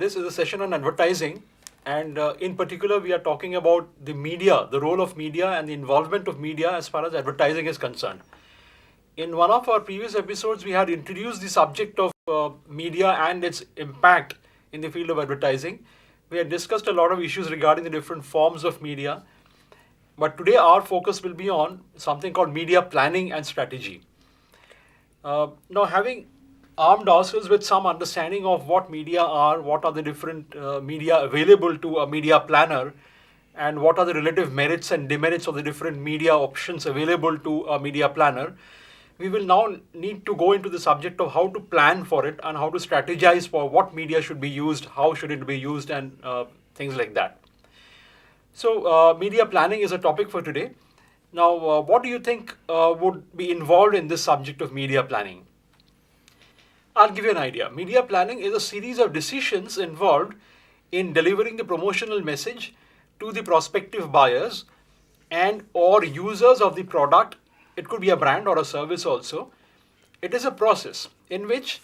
This is a session on advertising, and in particular, we are talking about the media, the role of media, and the involvement of media as far as advertising is concerned. In one of our previous episodes, we had introduced the subject of media and its impact in the field of advertising. We had discussed a lot of issues regarding the different forms of media, but today our focus will be on something called media planning and strategy. Now, having armed ourselves with some understanding of what media are, what are the different media available to a media planner, and what are the relative merits and demerits of the different media options available to a media planner, we will now need to go into the subject of how to plan for it and how to strategize for what media should be used, how should it be used, and things like that. So, media planning is a topic for today. Now, what do you think would be involved in this subject of media planning? I'll give you an idea. Media planning is a series of decisions involved in delivering the promotional message to the prospective buyers and or users of the product. It could be a brand or a service also. It is a process in which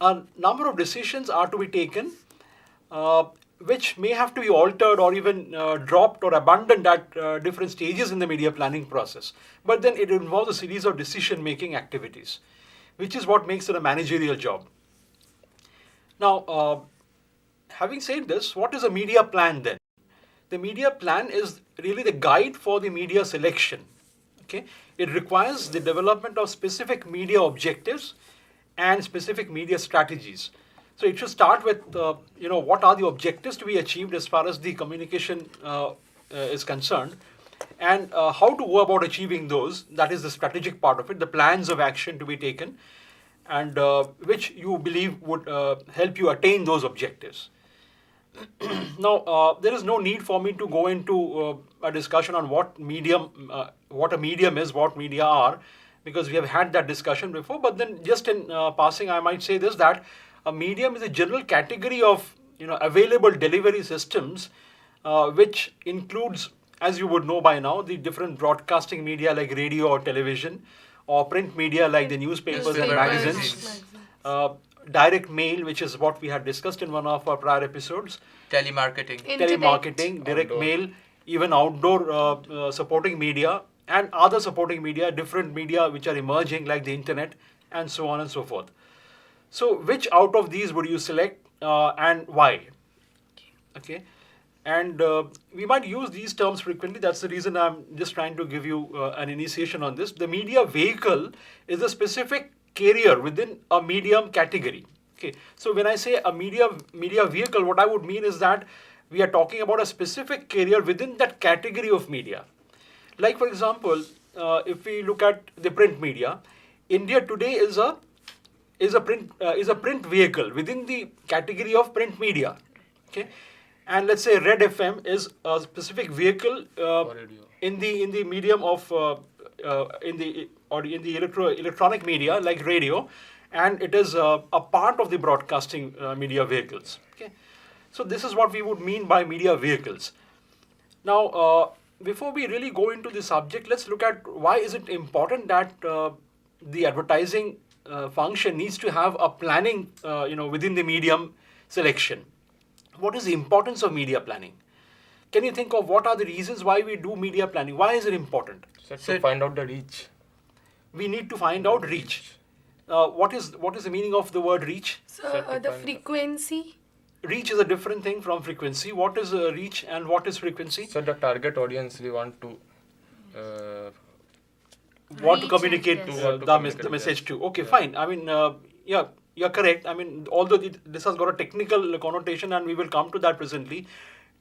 a number of decisions are to be taken, which may have to be altered or even dropped or abandoned at different stages in the media planning process. But then it involves a series of decision making activities, which is what makes it a managerial job. Now, having said this, what is a media plan then? The media plan is really the guide for the media selection. Okay, it requires the development of specific media objectives and specific media strategies. So it should start with what are the objectives to be achieved as far as the communication is concerned, and how to go about achieving those. That is the strategic part of it, the plans of action to be taken, and which you believe would help you attain those objectives. Now, there is no need for me to go into a discussion on what a medium is, what media are, because we have had that discussion before. But then, just in passing, I might say this, that a medium is a general category of available delivery systems, which includes, as you would know by now, the different broadcasting media like radio or television, or print media like the newspapers and magazines. Direct mail, which is what we had discussed in one of our prior episodes. Telemarketing, direct Outdoor. mail, even outdoor supporting media and other supporting media, different media which are emerging like the internet and so on and so forth. So, which out of these would you select and why? Okay, and we might use these terms frequently. That's the reason I'm just trying to give you an initiation on this. The media vehicle is a specific carrier within a medium category. Okay, so when I say a media vehicle, what I would mean is that we are talking about a specific carrier within that category of media. Like for example, if we look at the print media, India today is a print vehicle within the category of print media. Okay, and let's say Red FM is a specific vehicle in the medium of in the electronic media like radio, and it is a part of the broadcasting media vehicles. Okay, so this is what we would mean by media vehicles. Now, before we really go into the subject, let's look at why is it important that the advertising function needs to have a planning, within the medium selection. What is the importance of media planning? Can you think of what are the reasons why we do media planning? Why is it important? So to find out the reach. We need to find out reach. What is the meaning of the word reach? So the frequency. Reach is a different thing from frequency. What is reach and what is frequency? So the target audience we want to Want to communicate Yes. the message to. Okay, fine. I mean, yeah, you're correct. I mean, although this has got a technical connotation, and we will come to that presently.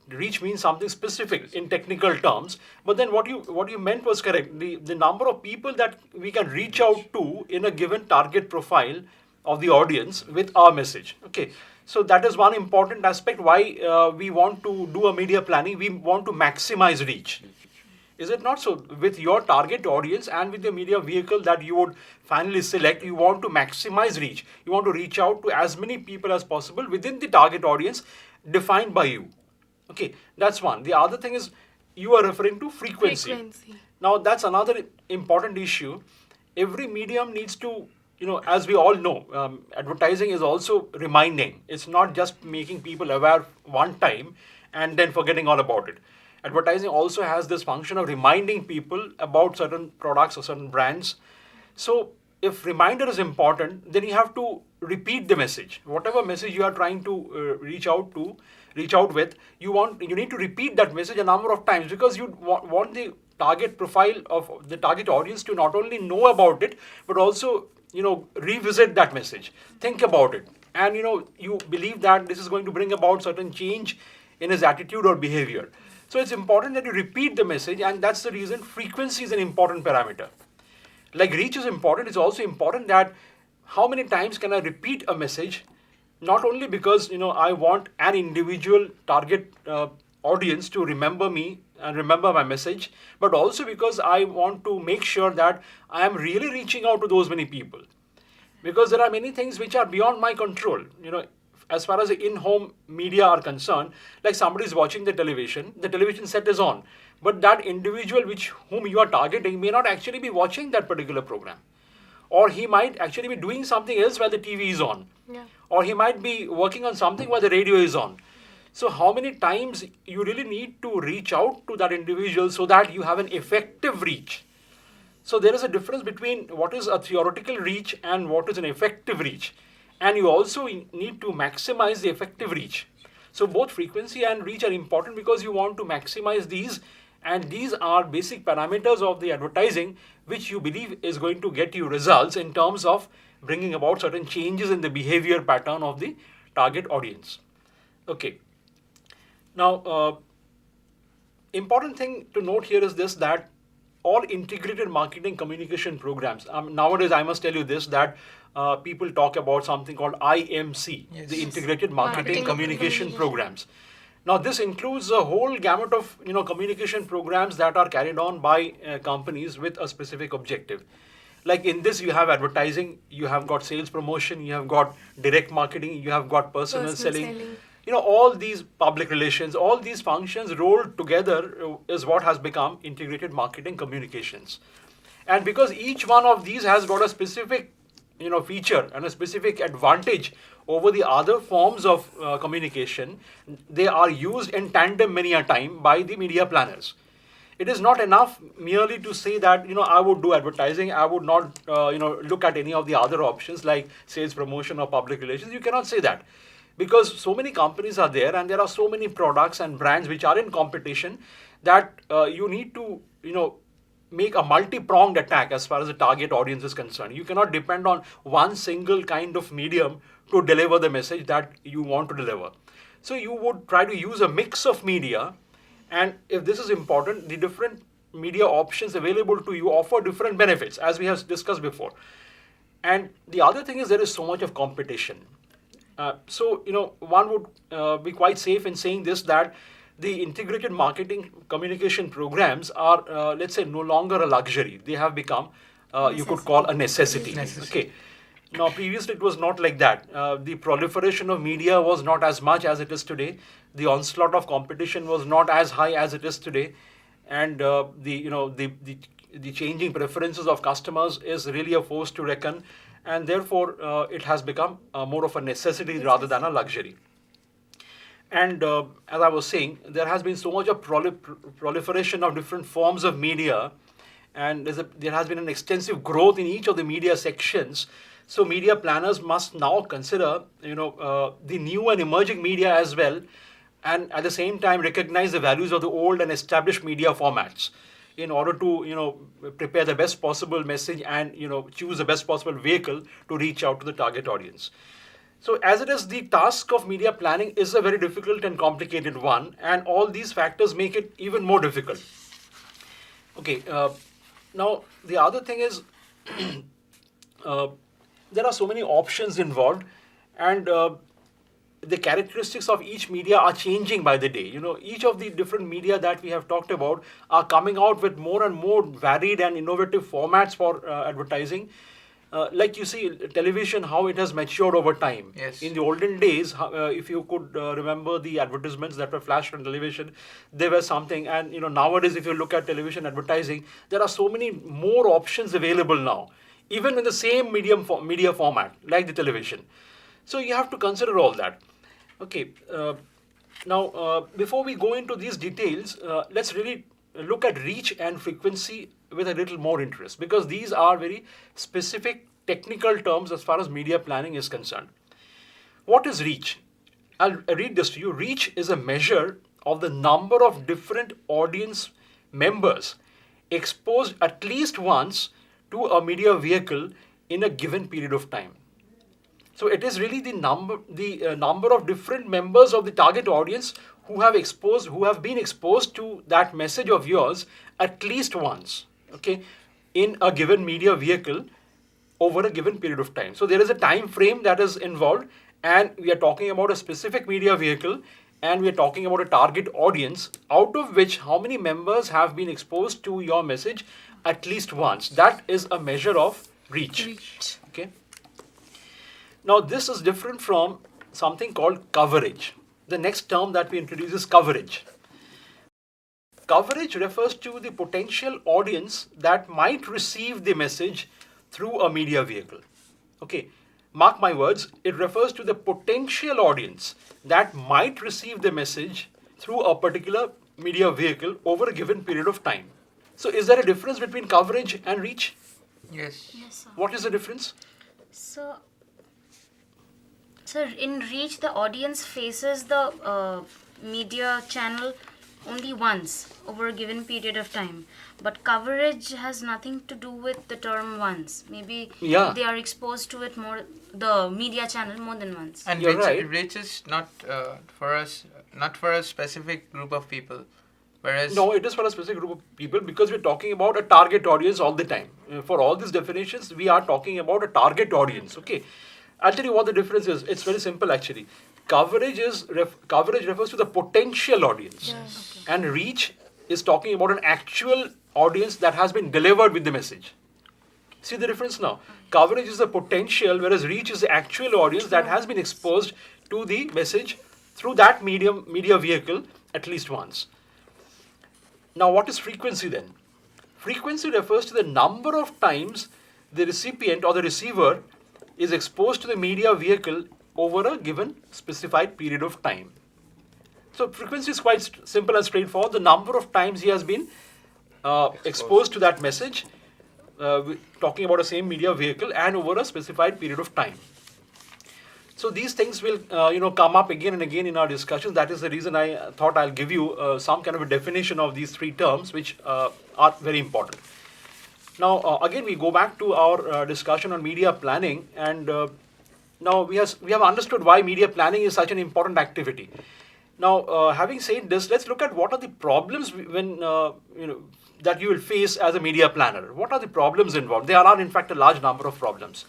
Reach means something specific in technical terms, but then what you meant was correct. The number of people that we can reach out to in a given target profile of the audience with our message. Okay, so that is one important aspect why we want to do a media planning. We want to maximize reach. Is it not so? With your target audience and with the media vehicle that you would finally select, you want to maximize reach. You want to reach out to as many people as possible within the target audience defined by you. Okay, that's one. The other thing is you are referring to frequency. Now, that's another important issue. Every medium needs to as we all know, advertising is also reminding. It's not just making people aware one time and then forgetting all about it. Advertising also has this function of reminding people about certain products or certain brands. So if reminder is important, then you have to repeat the message. Whatever message you are trying to reach out with, you need to repeat that message a number of times, because you want the target profile of the target audience to not only know about it, but also revisit that message, think about it, and you believe that this is going to bring about certain change in his attitude or behavior. So it's important that you repeat the message, and that's the reason frequency is an important parameter. Like reach is important, it's also important that how many times can I repeat a message, not only because I want an individual target audience to remember me and remember my message, but also because I want to make sure that I am really reaching out to those many people, because there are many things which are beyond my control. As far as the in-home media are concerned, like somebody is watching the television set is on, but that individual whom you are targeting may not actually be watching that particular program, or he might actually be doing something else while the TV is on, Yeah. or he might be working on something while the radio is on. So how many times you really need to reach out to that individual so that you have an effective reach. So there is a difference between what is a theoretical reach and what is an effective reach. And you also need to maximize the effective reach. So both frequency and reach are important because you want to maximize these, and these are basic parameters of the advertising which you believe is going to get you results in terms of bringing about certain changes in the behavior pattern of the target audience. Okay. Now, important thing to note here is this, that all integrated marketing communication programs, nowadays I must tell you this, that people talk about something called IMC, Yes. the integrated marketing Marketing communication communication. programs. Now this includes a whole gamut of communication programs that are carried on by companies with a specific objective. Like in this, you have advertising, you have got sales promotion, you have got direct marketing, you have got personal Personal selling. selling. All these public relations, all these functions rolled together is what has become integrated marketing communications. And because each one of these has got a specific feature and a specific advantage over the other forms of communication, they are used in tandem many a time by the media planners. It is not enough merely to say that I would do advertising, I would not look at any of the other options like sales promotion or public relations. You cannot say that, because so many companies are there and there are so many products and brands which are in competition, that you need to make a multi-pronged attack as far as the target audience is concerned. You cannot depend on one single kind of medium to deliver the message that you want to deliver. So you would try to use a mix of media, and if this is important, the different media options available to you offer different benefits, as we have discussed before. And the other thing is, there is so much of competition. One would be quite safe in saying this, that the integrated marketing communication programs are, let's say, no longer a luxury. They have become, you could call, a necessity. Necessity. Okay. Now, previously it was not like that. The proliferation of media was not as much as it is today. The onslaught of competition was not as high as it is today, and the changing preferences of customers is really a force to reckon, and therefore it has become more of a necessity rather than a luxury. And as I was saying, there has been so much of proliferation of different forms of media, and there has been an extensive growth in each of the media sections. So media planners must now consider, the new and emerging media as well, and at the same time recognize the values of the old and established media formats, in order to prepare the best possible message and choose the best possible vehicle to reach out to the target audience. So as it is, the task of media planning is a very difficult and complicated one, and all these factors make it even more difficult. Okay, now the other thing is, uh, there are so many options involved, and the characteristics of each media are changing by the day. Each of the different media that we have talked about are coming out with more and more varied and innovative formats for advertising. Like you see, television, how it has matured over time. Yes. In the olden days, if you could remember the advertisements that were flashed on television, they were something. And nowadays, if you look at television advertising, there are so many more options available now. even in the same media format, like the television. So you have to consider all that. Okay. Now, before we go into these details, let's really look at reach and frequency with a little more interest, because these are very specific technical terms as far as media planning is concerned. What is reach? I'll read this to you. Reach is a measure of the number of different audience members exposed at least once to a media vehicle in a given period of time. So it is really the number of different members of the target audience who have been exposed to that message of yours at least once, okay, in a given media vehicle over a given period of time. So there is a time frame that is involved, and we are talking about a specific media vehicle, and we are talking about a target audience, out of which how many members have been exposed to your message at least once. That is a measure of reach. Okay. Now, this is different from something called coverage. The next term that we introduce is coverage. Coverage refers to the potential audience that might receive the message through a media vehicle. Okay, mark my words, it refers to the potential audience that might receive the message through a particular media vehicle over a given period of time. So, is there a difference between coverage and reach? Yes. Yes, sir. What is the difference? So, sir, in reach, the audience faces the media channel only once over a given period of time. But coverage has nothing to do with the term once. Maybe they are exposed to it more, the media channel more than once. And You're right. reach is not not for a specific group of people. Whereas No, it is for a specific group of people, because we're talking about a target audience all the time. For all these definitions, we are talking about a target audience. Okay, I'll tell you what the difference is. It's very simple actually. Coverage refers to the potential audience, and reach is talking about an actual audience that has been delivered with the message. See the difference now? Coverage is the potential, whereas reach is the actual audience that has been exposed to the message through that media vehicle at least once. Now, what is frequency then? Frequency refers to the number of times the recipient or the receiver is exposed to the media vehicle over a given specified period of time. So, frequency is quite simple and straightforward. The number of times he has been exposed to that message, talking about the same media vehicle, and over a specified period of time. So these things will, come up again and again in our discussions. That is the reason I thought I'll give you some kind of a definition of these three terms, which are very important. Now, again, we go back to our discussion on media planning, and now we have understood why media planning is such an important activity. Now, having said this, let's look at what are the problems when that you will face as a media planner. What are the problems involved? There are, in fact, a large number of problems.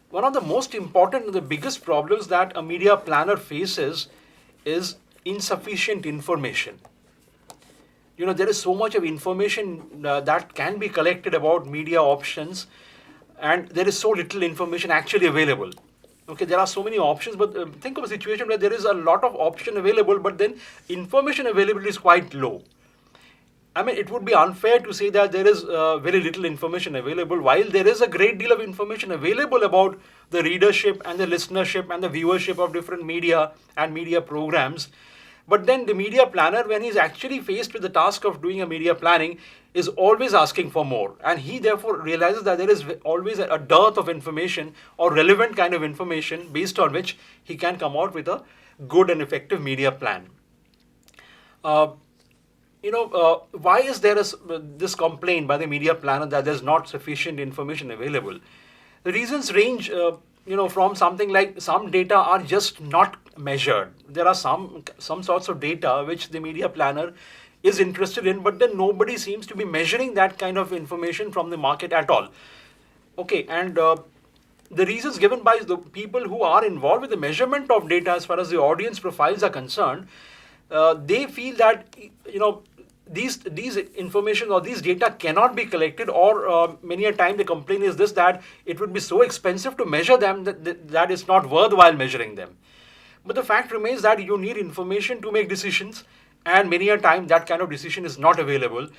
One of the most important and the biggest problems that a media planner faces is insufficient information. There is so much of information that can be collected about media options, and there is so little information actually available. Okay, there are so many options, but think of a situation where there is a lot of option available, but then information availability is quite low. I mean, it would be unfair to say that there is very little information available, while there is a great deal of information available about the readership and the listenership and the viewership of different media and media programs. But then the media planner, when he's actually faced with the task of doing a media planning, is always asking for more. And he therefore realizes that there is always a dearth of information or relevant kind of information based on which he can come out with a good and effective media plan. Why is there this complaint by the media planner that there's not sufficient information available? The reasons range, from something like some data are just not measured. There are some sorts of data which the media planner is interested in, but then nobody seems to be measuring that kind of information from the market at all. Okay, and the reasons given by the people who are involved with the measurement of data as far as the audience profiles are concerned, they feel that these information or these data cannot be collected, or many a time the complaint is this, that it would be so expensive to measure them that it's not worthwhile measuring them. But the fact remains that you need information to make decisions, and many a time that kind of decision is not available.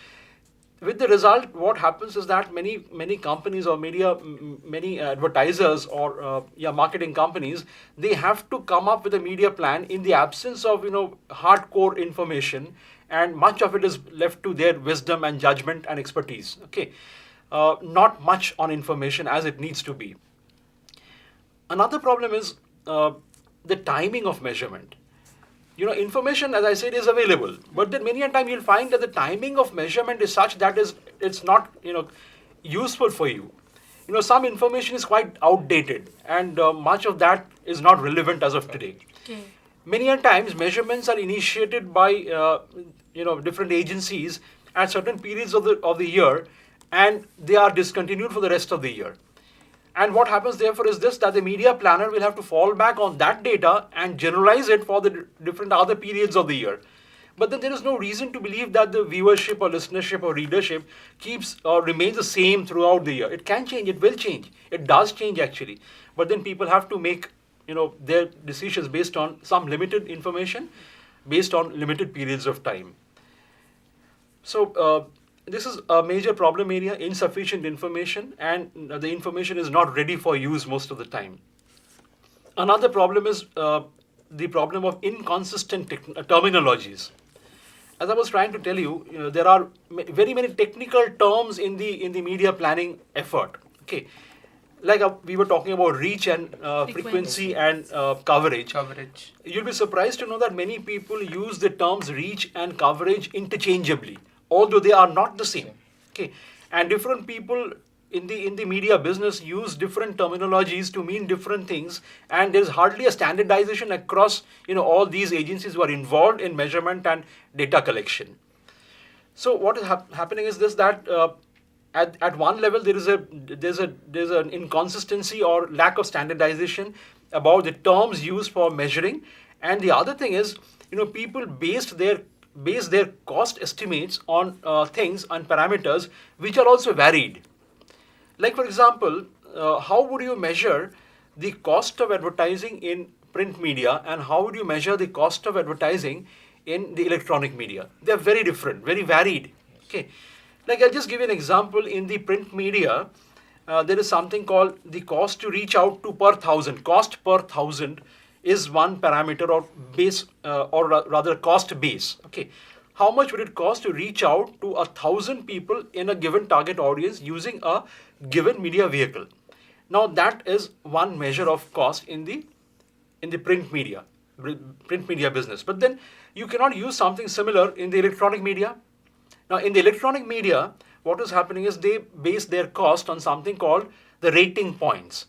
with the result, what happens is that many companies or many advertisers or marketing companies, they have to come up with a media plan in the absence of hardcore information, and much of it is left to their wisdom and judgment and expertise. Okay, not much on information as it needs to be. Another problem is the timing of measurement. Information, as I said, is available, but then many a time you'll find that the timing of measurement is such that it's not useful for you. Some information is quite outdated, and much of that is not relevant as of today. Okay. Many a times measurements are initiated by different agencies at certain periods of the year, and they are discontinued for the rest of the year. And what happens therefore is this, that the media planner will have to fall back on that data and generalize it for the different other periods of the year. But then there is no reason to believe that the viewership or listenership or readership keeps or remains the same throughout the year. It can change, it will change. It does change actually. But then people have to make their decisions based on some limited information, based on limited periods of time. So this is a major problem area, insufficient information, and the information is not ready for use most of the time. Another problem is the problem of inconsistent terminologies. As I was trying to tell you, there are very many technical terms in the media planning effort. Okay, like we were talking about reach and frequency and coverage. Coverage. You'll be surprised to know that many people use the terms reach and coverage interchangeably, although they are not the same. Okay, and different people in the media business use different terminologies to mean different things, and there's hardly a standardization across all these agencies who are involved in measurement and data collection. So what is happening is this, that at one level there's an inconsistency or lack of standardization about the terms used for measuring, and the other thing is people base their cost estimates on things and parameters which are also varied. Like for example, how would you measure the cost of advertising in print media, and how would you measure the cost of advertising in the electronic media? They're very different, very varied. Okay, like I'll just give you an example. In the print media, there is something called the cost to reach out to per thousand. Cost per thousand is one parameter or base, or rather cost base. Okay, how much would it cost to reach out to 1,000 people in a given target audience using a given media vehicle? Now that is one measure of cost in the print media business. But then you cannot use something similar in the electronic media. Now in the electronic media, what is happening is they base their cost on something called the rating points.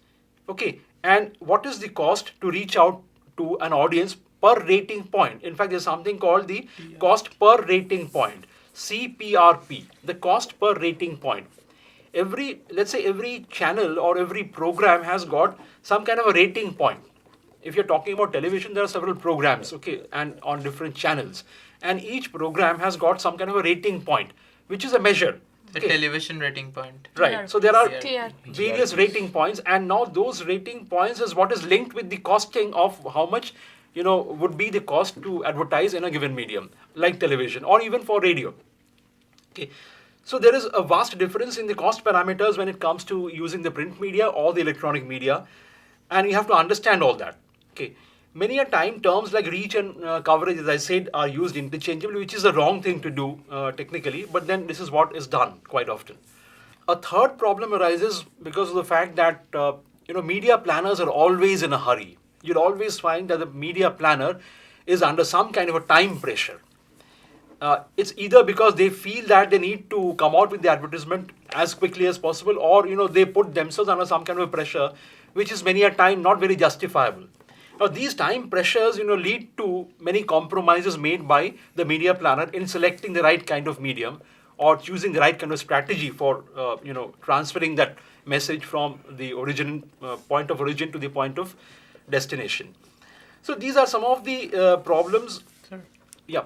Okay, and what is the cost to reach out to an audience per rating point? In fact, there's something called the cost per rating point, CPRP, the cost per rating point. Let's say every channel or every program has got some kind of a rating point. If you're talking about television, there are several programs, okay, and on different channels, and each program has got some kind of a rating point, which is a measure. The Okay. television rating point. Right. So there are TRP. various rating points, and now those rating points is what is linked with the costing of how much would be the cost to advertise in a given medium, like television or even for radio. Okay. So there is a vast difference in the cost parameters when it comes to using the print media or the electronic media, and you have to understand all that. Okay. Many a time terms like reach and coverage, as I said, are used interchangeably, which is the wrong thing to do technically, but then this is what is done quite often. A third problem arises because of the fact that media planners are always in a hurry. You'll always find that the media planner is under some kind of a time pressure. It's either because they feel that they need to come out with the advertisement as quickly as possible, or they put themselves under some kind of a pressure, which is many a time not very justifiable. Now, these time pressures, lead to many compromises made by the media planner in selecting the right kind of medium or choosing the right kind of strategy for, transferring that message from the point of origin to the point of destination. So these are some of the problems. Sir. Yeah.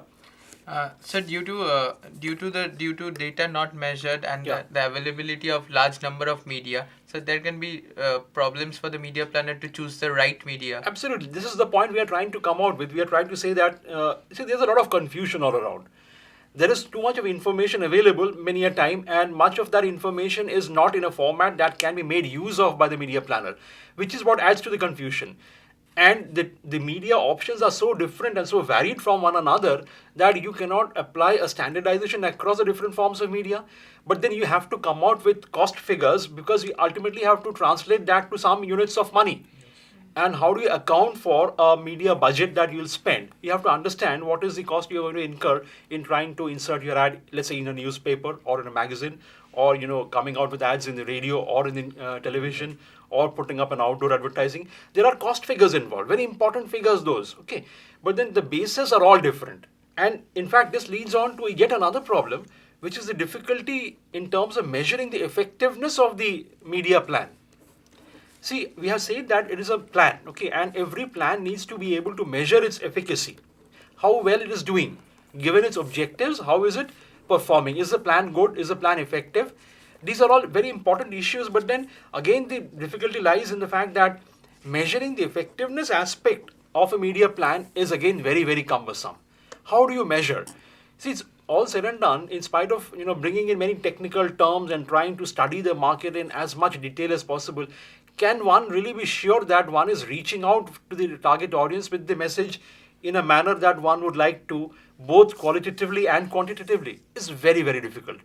So due to data not measured and Yeah. the availability of large number of media, so there can be problems for the media planner to choose the right media. Absolutely. This is the point we are trying to come out with. We are trying to say that, there's a lot of confusion all around. there is too much of information available many a time, and much of that information is not in a format that can be made use of by the media planner, which is what adds to the confusion. And the media options are so different and so varied from one another that you cannot apply a standardization across the different forms of media. But then you have to come out with cost figures, because you ultimately have to translate that to some units of money. And how do you account for a media budget that you'll spend? You have to understand what is the cost you're going to incur in trying to insert your ad, let's say in a newspaper or in a magazine, or coming out with ads in the radio or in the television, or putting up an outdoor advertising. There are cost figures involved, very important figures those, okay? But then the bases are all different. And in fact, this leads on to yet another problem, which is the difficulty in terms of measuring the effectiveness of the media plan. See, we have said that it is a plan, okay, and every plan needs to be able to measure its efficacy, how well it is doing, given its objectives, how is it performing, is the plan good, is the plan effective? These are all very important issues, but then again, the difficulty lies in the fact that measuring the effectiveness aspect of a media plan is again very, very cumbersome. How do you measure? See, it's all said and done, in spite of bringing in many technical terms and trying to study the market in as much detail as possible, can one really be sure that one is reaching out to the target audience with the message in a manner that one would like to, both qualitatively and quantitatively? It's very, very difficult.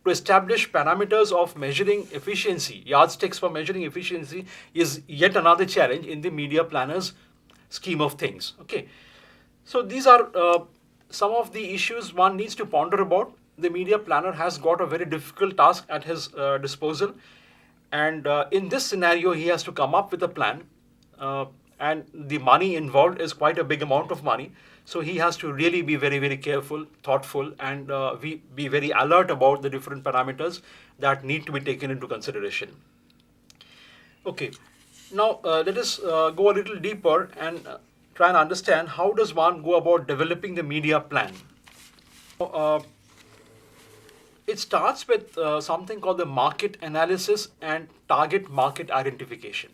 To establish parameters of measuring efficiency, yardsticks for measuring efficiency, is yet another challenge in the media planner's scheme of things. Okay, so these are some of the issues one needs to ponder about. The media planner has got a very difficult task at his disposal. And in this scenario, he has to come up with a plan. And the money involved is quite a big amount of money. So he has to really be very, very careful, thoughtful, and be very alert about the different parameters that need to be taken into consideration. Okay, now let us go a little deeper and try and understand how does one go about developing the media plan. It starts with something called the market analysis and target market identification.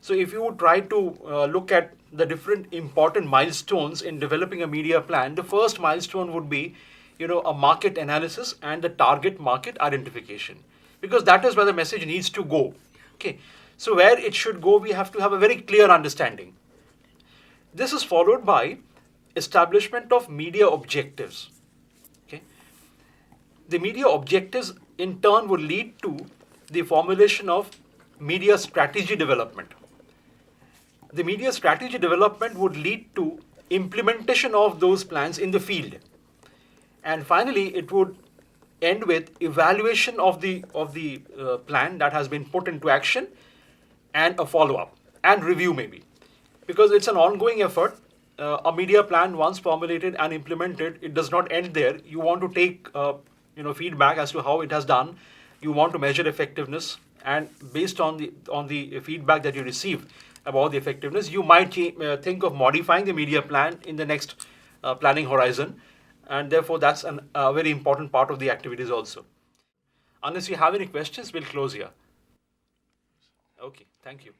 So if you would try to look at the different important milestones in developing a media plan, the first milestone would be, a market analysis and the target market identification, because that is where the message needs to go. Okay, so where it should go, we have to have a very clear understanding. This is followed by establishment of media objectives. Okay, the media objectives in turn would lead to the formulation of media strategy development. The media strategy development would lead to implementation of those plans in the field. And finally, it would end with evaluation of the plan that has been put into action, and a follow-up and review maybe. Because it's an ongoing effort. A media plan, once formulated and implemented, it does not end there. You want to take feedback as to how it has done. You want to measure effectiveness, and based on the feedback that you receive about the effectiveness, you might think of modifying the media plan in the next planning horizon, and therefore that's a very important part of the activities also. Unless you have any questions, we'll close here. Okay, thank you.